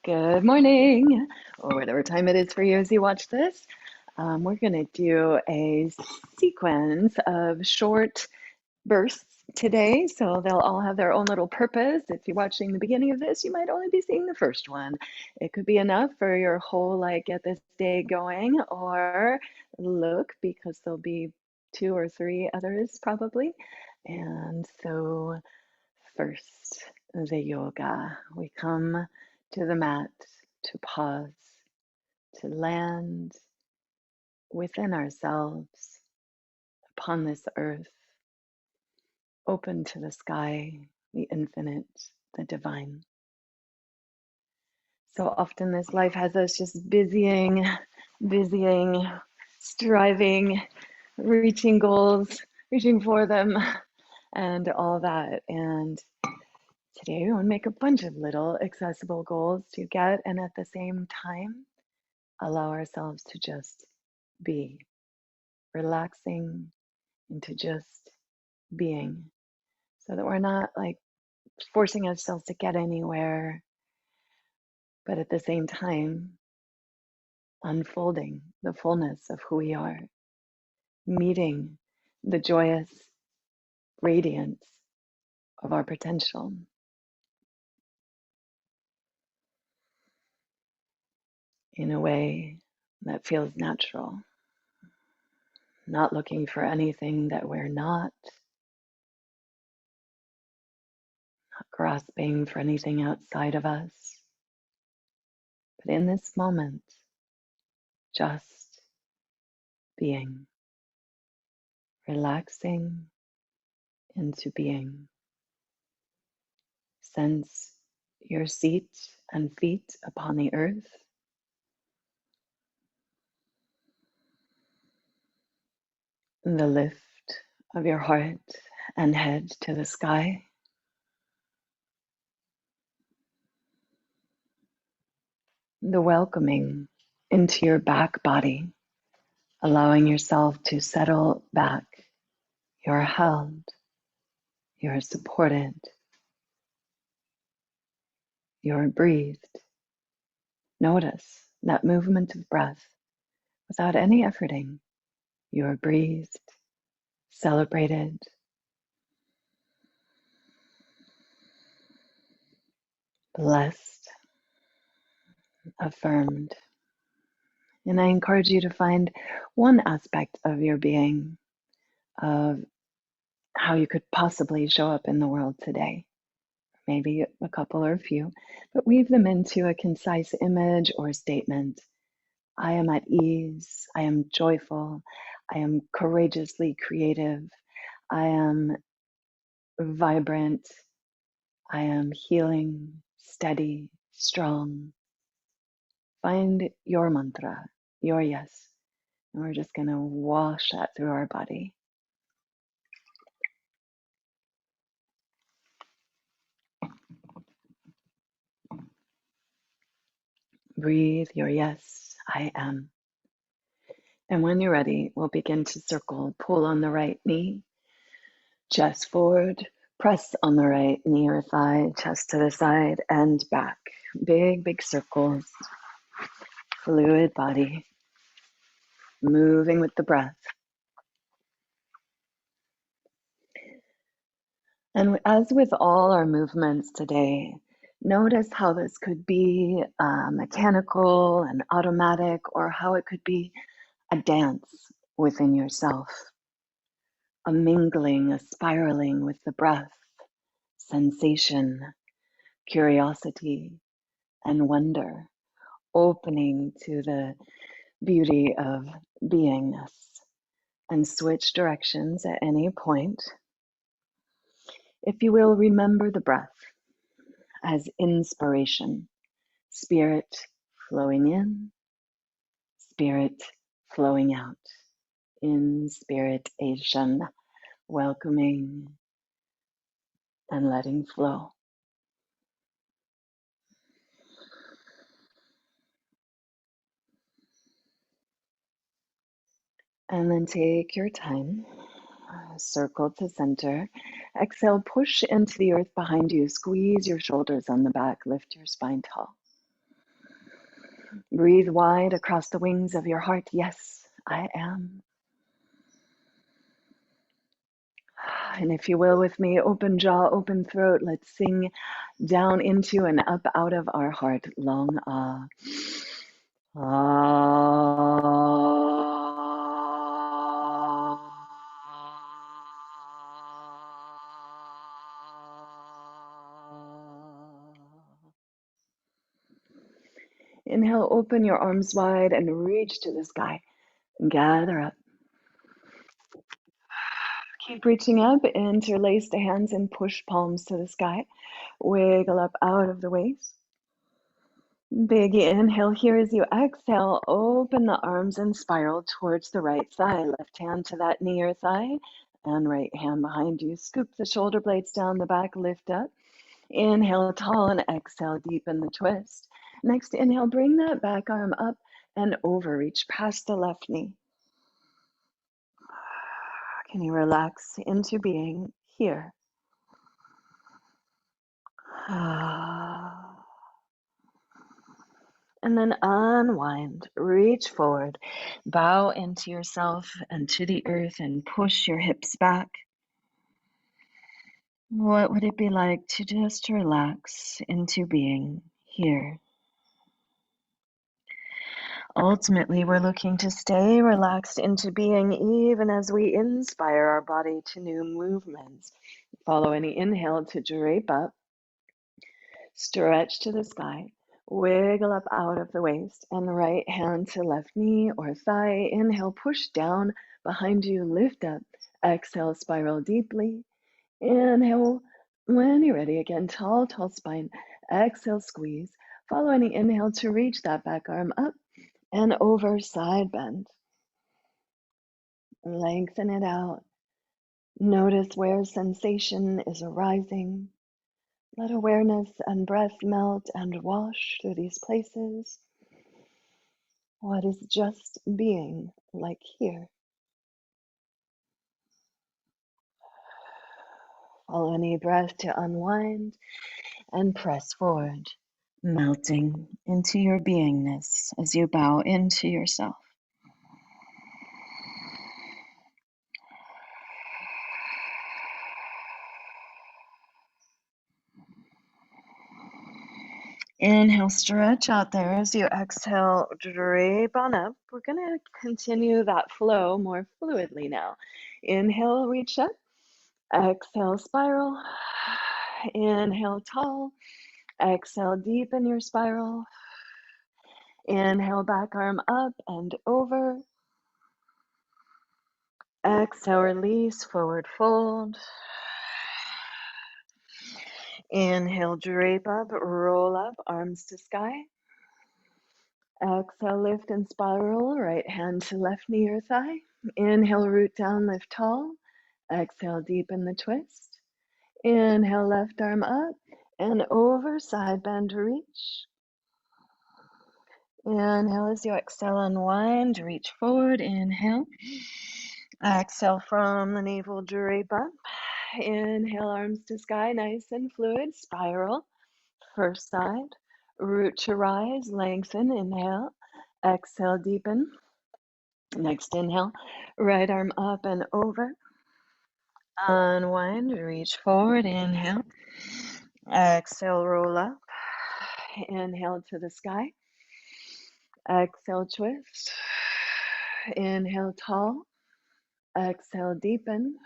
Good morning, or whatever time it is for you as you watch this. We're going to do a sequence of short bursts today, so they'll all have their own little purpose. If you're watching the beginning of this, you might only be seeing the first one. It could be enough for your whole, like, get this day going, or look, because there'll be two or three others probably. And so, first, the yoga. We come to the mat to pause, to land within ourselves upon this earth, open to the sky, the infinite, the divine. So often this life has us just busying, striving, reaching goals, reaching for them, and all that. And today we want to make a bunch of little accessible goals to get, and at the same time, allow ourselves to just be, relaxing into just being, so that we're not like forcing ourselves to get anywhere, but at the same time, unfolding the fullness of who we are, meeting the joyous radiance of our potential in a way that feels natural, not looking for anything that we're not grasping for anything outside of us, but in this moment, just being, relaxing into being. Sense your seat and feet upon the earth. The lift of your heart and head to the sky. The welcoming into your back body, allowing yourself to settle back. You're held, you're supported, you're breathed. Notice that movement of breath without any efforting. You're breathed, celebrated, blessed, affirmed. And I encourage you to find one aspect of your being, of how you could possibly show up in the world today. Maybe a couple or a few, but weave them into a concise image or statement. I am at ease. I am joyful. I am courageously creative. I am vibrant. I am healing, steady, strong. Find your mantra, your yes. And we're just going to wash that through our body. Breathe your yes, I am. And when you're ready, we'll begin to circle. Pull on the right knee, chest forward, press on the right knee or thigh, chest to the side and back. Big, big circles. Fluid body, moving with the breath. And as with all our movements today, notice how this could be mechanical and automatic, or how it could be a dance within yourself, a mingling, a spiraling with the breath, sensation, curiosity, and wonder, opening to the beauty of beingness. And switch directions at any point. If you will, remember the breath as inspiration, spirit flowing in, spirit flowing out. Inspiration, welcoming and letting flow. And then take your time, circle to center. Exhale, push into the earth behind you. Squeeze your shoulders on the back, lift your spine tall. Breathe wide across the wings of your heart. Yes, I am. And if you will, with me, open jaw, open throat. Let's sing down into and up out of our heart. Long ah. Ah. Inhale, open your arms wide and reach to the sky. Gather up. Keep reaching up, interlace the hands and push palms to the sky. Wiggle up out of the waist. Big inhale here as you exhale. Open the arms and spiral towards the right side. Left hand to that knee or thigh and right hand behind you. Scoop the shoulder blades down the back, lift up. Inhale tall and exhale, deepen the twist. Next inhale, bring that back arm up and over. Reach past the left knee. Can you relax into being here? And then unwind, reach forward, bow into yourself and to the earth and push your hips back. What would it be like to just relax into being here? Ultimately, we're looking to stay relaxed into being even as we inspire our body to new movements. Follow any inhale to drape up, stretch to the sky, wiggle up out of the waist, and right hand to left knee or thigh. Inhale, push down behind you, lift up. Exhale, spiral deeply. Inhale, when you're ready again, tall, tall spine. Exhale, squeeze. Follow any inhale to reach that back arm up and over, side bend. Lengthen it out. Notice where sensation is arising. Let awareness and breath melt and wash through these places. What is just being like here? Follow any breath to unwind and press forward, melting into your beingness as you bow into yourself. Inhale, stretch out there as you exhale, drape on up. We're going to continue that flow more fluidly now. Inhale, reach up. Exhale, spiral. Inhale, tall. Exhale, deepen your spiral. Inhale, back arm up and over. Exhale, release, forward fold. Inhale, drape up, roll up, arms to sky. Exhale, lift and spiral, right hand to left knee or thigh. Inhale, root down, lift tall. Exhale, deepen the twist. Inhale, left arm up and over, side bend, reach. Inhale as you exhale, unwind, reach forward. Inhale. Exhale from the navel, drape up. Inhale, arms to sky, nice and fluid. Spiral, first side. Root to rise, lengthen. Inhale. Exhale, deepen. Next inhale, right arm up and over. Unwind, reach forward. Inhale. Exhale, roll up. Inhale to the sky. Exhale, twist. Inhale, tall. Exhale, deepen.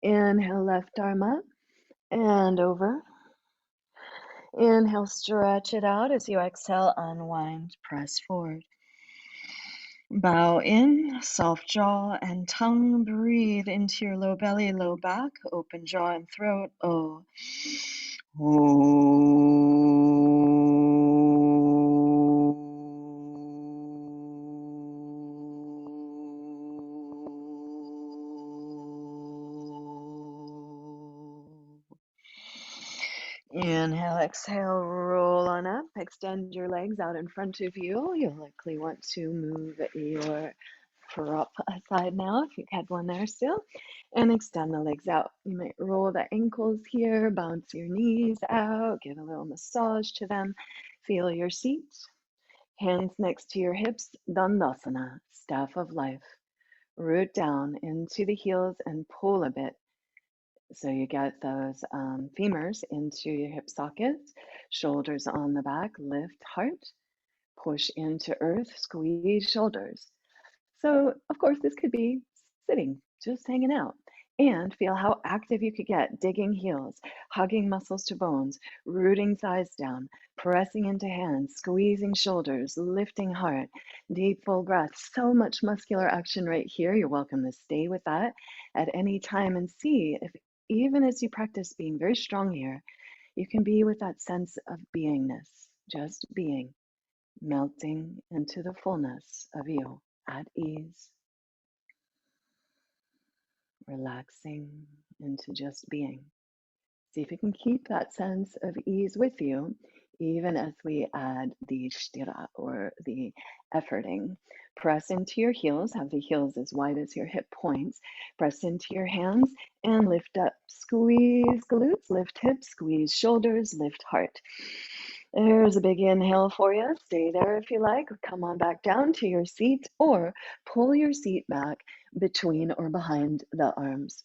Inhale, left arm up and over. Inhale, stretch it out as you exhale, unwind, press forward. Bow in, soft jaw and tongue. Breathe into your low belly, low back, open jaw and throat. Oh. Inhale, exhale, roll on up. Extend your legs out in front of you. You'll likely want to move your prop aside now if you had one there still. And extend the legs out. You might roll the ankles here, bounce your knees out, give a little massage to them. Feel your seat. Hands next to your hips, Dandasana, staff of life. Root down into the heels and pull a bit. So you get those femurs into your hip sockets, shoulders on the back, lift heart, push into earth, squeeze shoulders. So, of course, this could be sitting, just hanging out. And feel how active you could get, digging heels, hugging muscles to bones, rooting thighs down, pressing into hands, squeezing shoulders, lifting heart, deep full breath. So much muscular action right here. You're welcome to stay with that at any time and see if, even as you practice being very strong here, you can be with that sense of beingness, just being, melting into the fullness of you at ease, relaxing into just being. See if you can keep that sense of ease with you, even as we add the shtira or the efforting. Press into your heels, have the heels as wide as your hip points. Press into your hands and lift up. Squeeze glutes, lift hips, squeeze shoulders, lift heart. There's a big inhale for you. Stay there if you like. Come on back down to your seat or pull your seat back between or behind the arms.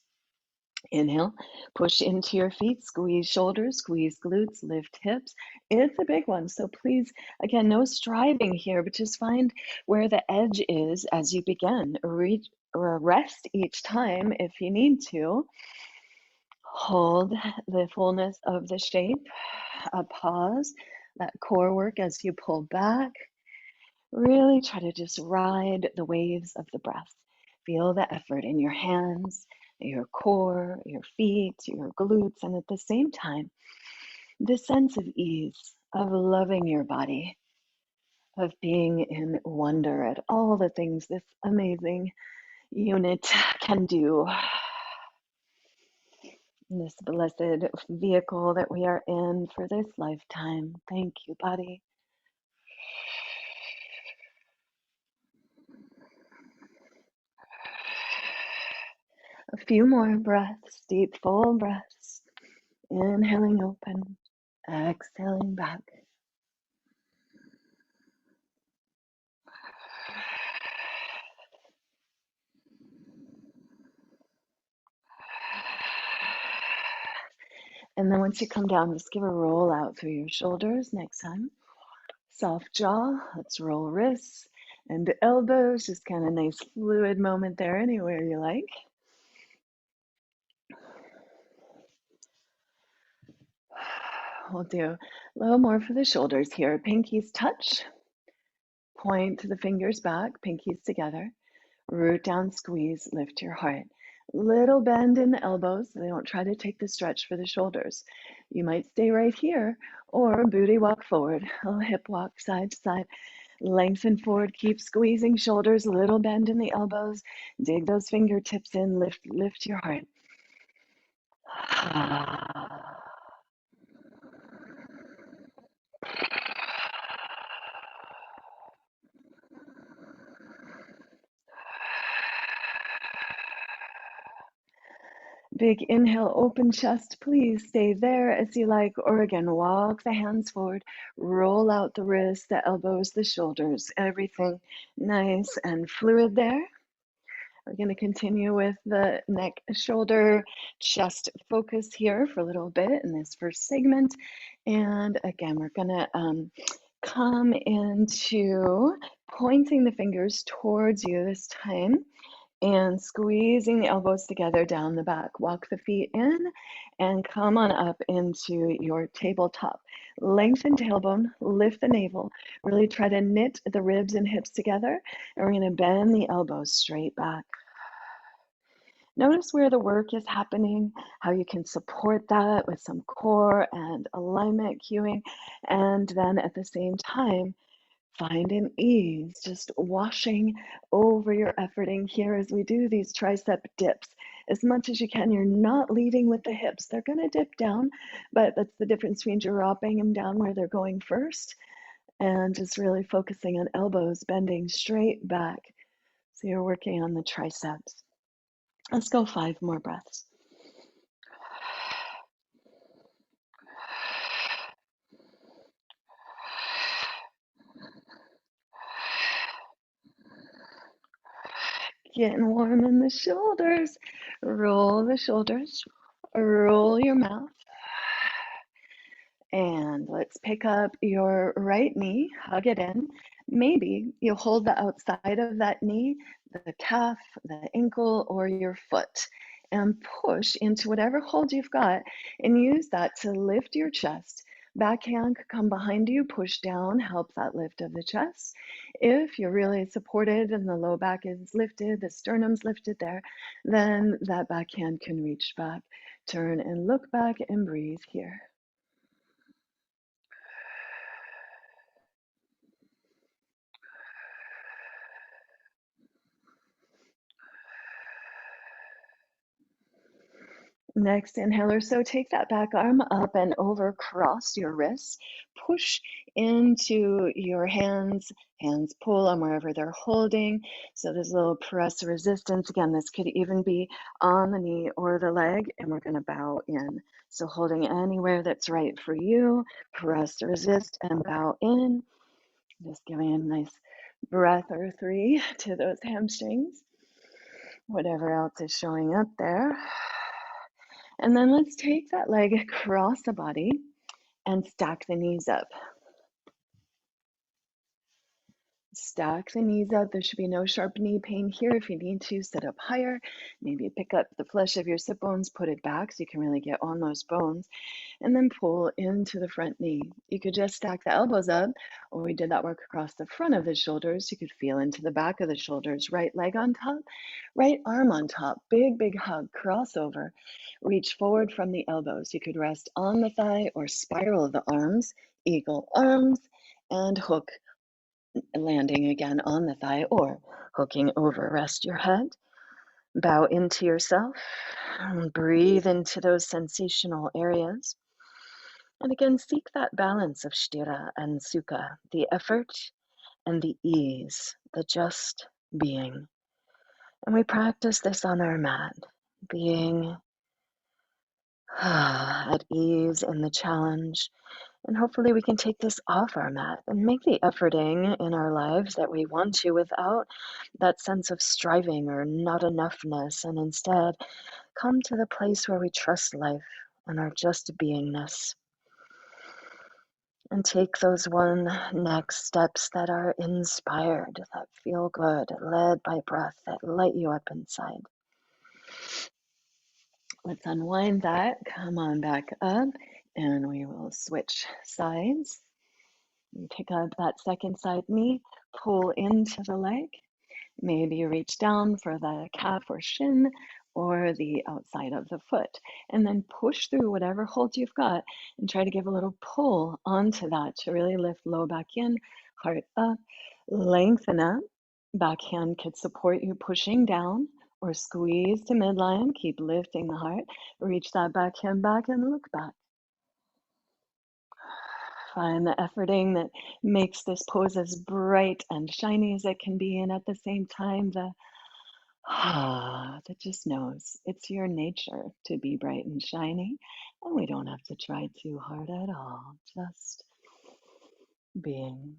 Inhale, push into your feet, squeeze shoulders, squeeze glutes, lift hips. It's a big one. So please, again, no striving here, but just find where the edge is as you begin. Reach or rest each time if you need to. Hold the fullness of the shape. A pause, that core work as you pull back. Really try to just ride the waves of the breath. Feel the effort in your hands, your core, your feet, your glutes, and at the same time, this sense of ease, of loving your body, of being in wonder at all the things this amazing unit can do. This blessed vehicle that we are in for this lifetime. Thank you, body. A few more breaths, deep, full breaths. Inhaling open, exhaling back. And then once you come down, just give a roll out through your shoulders next time. Soft jaw, let's roll wrists and elbows, just kind of nice fluid moment there, anywhere you like. We'll do a little more for the shoulders here. Pinkies touch, point the fingers back, pinkies together. Root down, squeeze, lift your heart. Little bend in the elbows. They don't try to take the stretch for the shoulders. You might stay right here or booty walk forward. A hip walk side to side. Lengthen forward, keep squeezing shoulders, little bend in the elbows. Dig those fingertips in, lift your heart. Big inhale, open chest. Please stay there as you like. Or again, walk the hands forward. Roll out the wrists, the elbows, the shoulders. Everything nice and fluid there. We're going to continue with the neck, shoulder, chest focus here for a little bit in this first segment. And again, we're going to come into pointing the fingers towards you this time. And squeezing the elbows together down the back. Walk the feet in and come on up into your tabletop. Lengthen tailbone, lift the navel. Really try to knit the ribs and hips together. And we're going to bend the elbows straight back. Notice where the work is happening, how you can support that with some core and alignment cueing. And then at the same time, find an ease, just washing over your efforting here as we do these tricep dips. As much as you can, you're not leading with the hips. They're going to dip down, but that's the difference between dropping them down where they're going first and just really focusing on elbows bending straight back. So you're working on the triceps. Let's go 5 more breaths. Getting warm in the shoulders. Roll the shoulders. Roll your mouth. And let's pick up your right knee, hug it in. Maybe you'll hold the outside of that knee, the calf, the ankle, or your foot, and push into whatever hold you've got and use that to lift your chest. Backhand could come behind you, push down, help that lift of the chest. If you're really supported and the low back is lifted, the sternum's lifted there, then that backhand can reach back. Turn and look back and breathe here. Next inhale or so, take that back arm up and over, cross your wrists, push into your hands, hands pull on wherever they're holding. So there's a little press resistance. Again, this could even be on the knee or the leg, and we're going to bow in. So holding anywhere that's right for you, press, resist, and bow in. Just giving a nice breath or three to those hamstrings, whatever else is showing up there. And then let's take that leg across the body and stack the knees up. Stack the knees up. There should be no sharp knee pain here. If you need to, sit up higher. Maybe pick up the flesh of your sit bones, put it back so you can really get on those bones, and then pull into the front knee. You could just stack the elbows up, or we did that work across the front of the shoulders. You could feel into the back of the shoulders. Right leg on top, right arm on top. Big, big hug, crossover. Reach forward from the elbows. You could rest on the thigh or spiral the arms, eagle arms, and hook, landing again on the thigh or hooking over. Rest your head. Bow into yourself. Breathe into those sensational areas. And again, seek that balance of sthira and sukha, the effort and the ease, the just being. And we practice this on our mat, being at ease in the challenge. And hopefully we can take this off our mat and make the efforting in our lives that we want to without that sense of striving or not enoughness, and instead come to the place where we trust life and our just beingness. And take those one next steps that are inspired, that feel good, led by breath, that light you up inside. Let's unwind that, come on back up, and we will switch sides. You pick up that second side knee, pull into the leg. Maybe you reach down for the calf or shin or the outside of the foot, and then push through whatever hold you've got and try to give a little pull onto that to really lift low back in, heart up, lengthen up. Backhand could support you pushing down or squeeze to midline. Keep lifting the heart. Reach that backhand back and look back. Find the efforting that makes this pose as bright and shiny as it can be, and at the same time, the that just knows it's your nature to be bright and shiny, and we don't have to try too hard at all. Just being.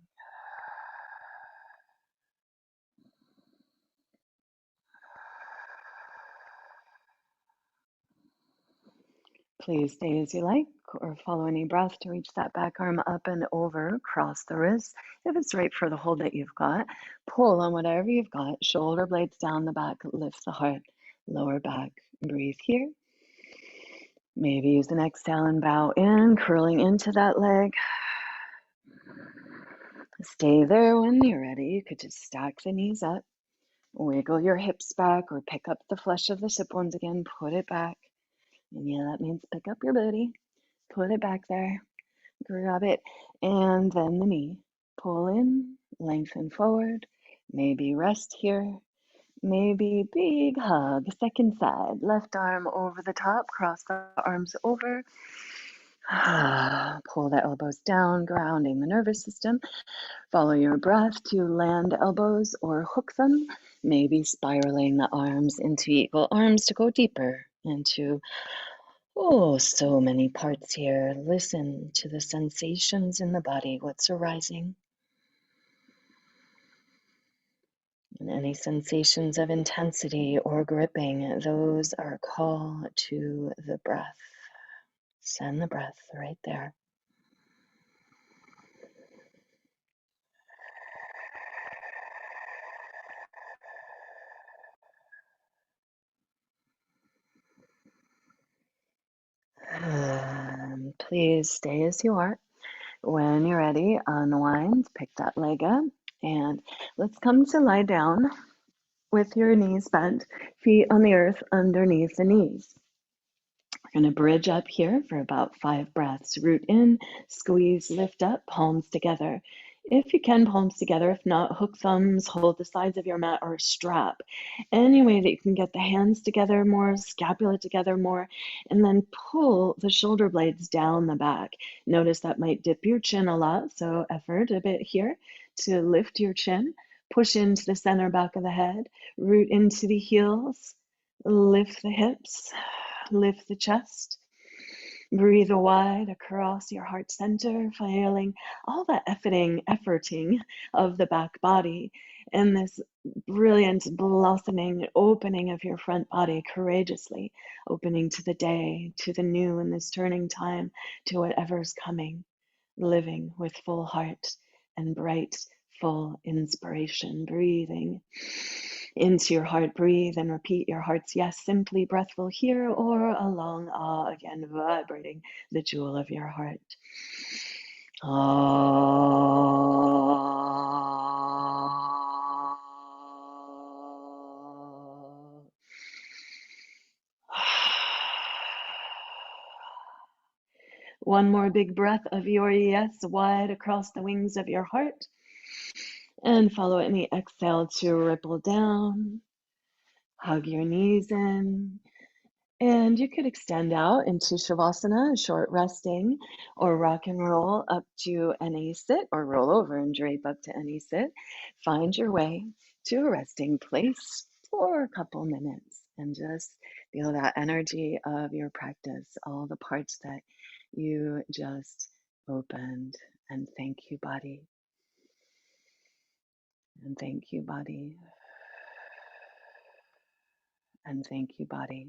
Please stay as you like, or follow any breath to reach that back arm up and over, cross the wrists. If it's right for the hold that you've got, pull on whatever you've got, shoulder blades down the back, lift the heart, lower back, breathe here. Maybe use an exhale and bow in, curling into that leg. Stay there when you're ready. You could just stack the knees up, wiggle your hips back, or pick up the flesh of the sit bones again, put it back. And yeah, that means pick up your booty, put it back there, grab it, and then the knee. Pull in, lengthen forward, maybe rest here, maybe big hug, second side, left arm over the top, cross the arms over. Pull the elbows down, grounding the nervous system. Follow your breath to land elbows or hook them, maybe spiraling the arms into eagle arms to go deeper into, so many parts here. Listen to the sensations in the body, what's arising. And any sensations of intensity or gripping, those are a call to the breath. Send the breath right there. Please stay as you are. When you're ready, unwind, pick that leg up, and let's come to lie down with your knees bent, feet on the earth underneath the knees. We're going to bridge up here for about 5 breaths. Root in, squeeze, lift up, palms together. If you can, palms together. If not, hook thumbs, hold the sides of your mat or a strap. Any way that you can get the hands together more, scapula together more, and then pull the shoulder blades down the back. Notice that might dip your chin a lot, so effort a bit here to lift your chin. Push into the center back of the head, root into the heels, lift the hips. Lift the chest. Breathe wide across your heart center, feeling all that efforting of the back body and this brilliant blossoming opening of your front body courageously, opening to the day, to the new in this turning time, to whatever's coming, living with full heart and bright, full inspiration, breathing into your heart. Breathe and repeat your heart's yes, simply breathful here or a long ah, again vibrating the jewel of your heart. Ah. One more big breath of your yes, wide across the wings of your heart. And follow it in the exhale to ripple down. Hug your knees in. And you could extend out into Shavasana, short resting, or rock and roll up to any sit, or roll over and drape up to any sit. Find your way to a resting place for a couple minutes and just feel that energy of your practice, all the parts that you just opened. And thank you, body. And thank you, body. And thank you, body.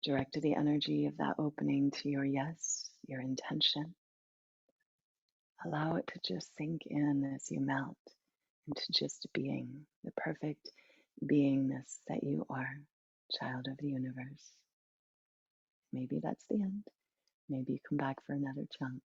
Direct the energy of that opening to your yes, your intention. Allow it to just sink in as you melt into just being, the perfect beingness that you are, child of the universe. Maybe that's the end. Maybe you come back for another chunk.